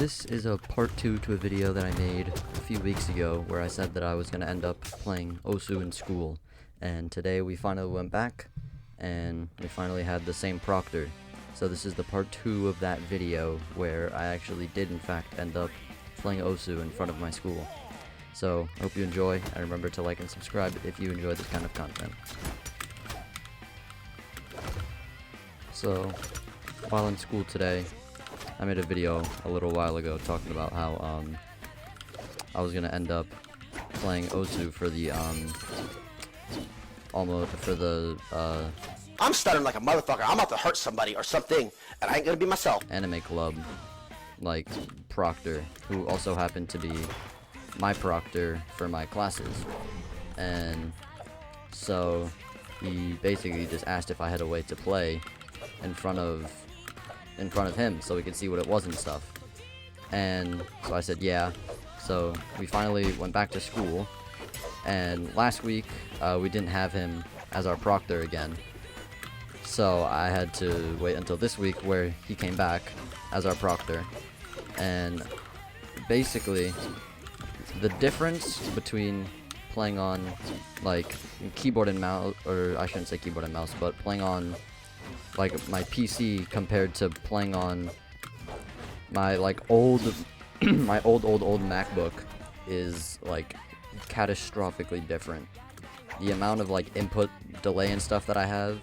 This is a part 2 to a video that I made a few weeks ago where I said that I was going to end up playing Osu in school, and today we finally went back and we finally had the same proctor. So this is the part 2 of that video where I actually did in fact end up playing Osu in front of my school. So hope you enjoy, and remember to like and subscribe if you enjoy this kind of content. So while in school today, I made a video a little while ago talking about how I was gonna end up playing Osu for the I'm stuttering like a motherfucker. I'm about to hurt somebody or something, and I ain't gonna be myself. anime club, like, proctor, who also happened to be my proctor for my classes. And so he basically just asked if I had a way to play in front of him so we could see what it was and stuff. And so I said yeah. So we finally went back to school, and last week we didn't have him as our proctor again, so I had to wait until this week where he came back as our proctor. And basically the difference between playing on like keyboard and mouse, or I shouldn't say keyboard and mouse, but playing on like my PC compared to playing on my like old my old MacBook is like catastrophically different. The amount of like input delay and stuff that I have,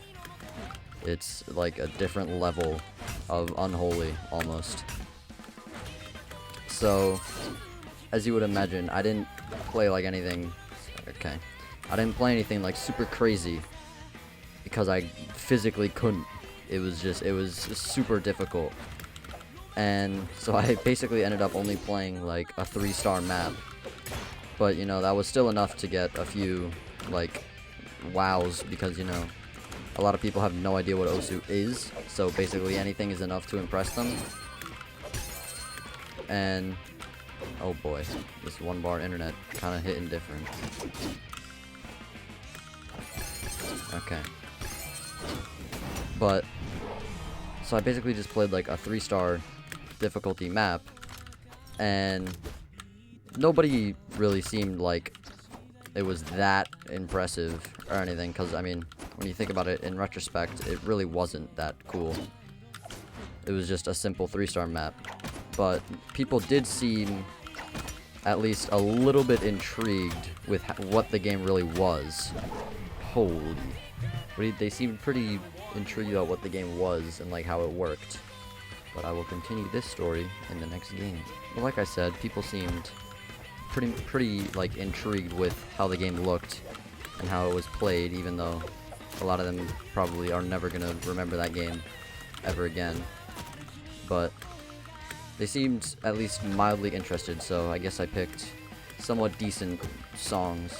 it's like a different level of unholy almost. So as you would imagine, I didn't play like anything I didn't play anything like super crazy because I physically couldn't. It was super difficult. And so I basically ended up only playing like a 3-star map. But you know, that was still enough to get a few like wows, because you know, a lot of people have no idea what Osu is, so basically anything is enough to impress them. And oh boy, this 1-bar internet kind of hitting different. Okay. But so I basically just played like a 3-star difficulty map, and nobody really seemed like it was that impressive or anything, because I mean, when you think about it in retrospect, it really wasn't that cool. It was just a simple 3-star map. But people did seem at least a little bit intrigued with what the game really was. Holy. They seemed pretty intrigued about what the game was and like how it worked. But I will continue this story in the next game. But like I said, people seemed pretty like intrigued with how the game looked and how it was played, even though a lot of them probably are never gonna remember that game ever again. But they seemed at least mildly interested, so I guess I picked somewhat decent songs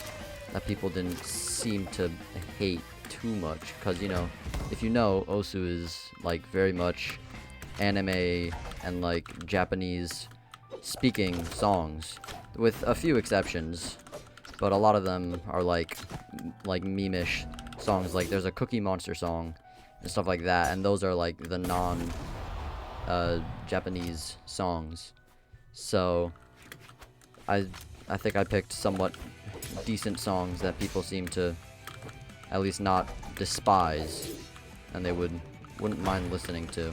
that people didn't seem to hate too much, because you know, if you know, Osu is like very much anime and like Japanese speaking songs, with a few exceptions, but a lot of them are like meme-ish songs. Like there's a Cookie Monster song and stuff like that, and those are like the Japanese songs. So I think I picked somewhat decent songs that people seem to at least not despise, and they wouldn't mind listening to.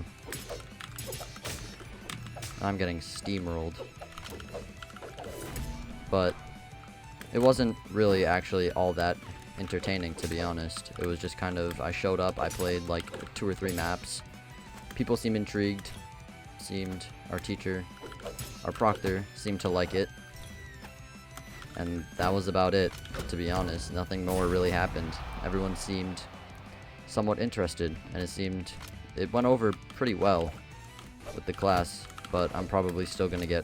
I'm getting steamrolled. But it wasn't really actually all that entertaining, to be honest. It was just kind of, I showed up, I played like 2 or 3 maps. People seemed intrigued. Our teacher, our proctor, seemed to like it. And that was about it, to be honest. Nothing more really happened. Everyone seemed somewhat interested, and it went over pretty well with the class. But I'm probably still gonna get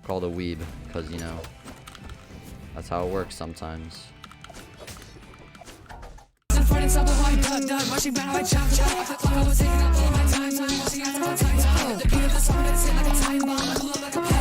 called a weeb, because, you know, that's how it works sometimes. The beat of the song that's in like a time bomb.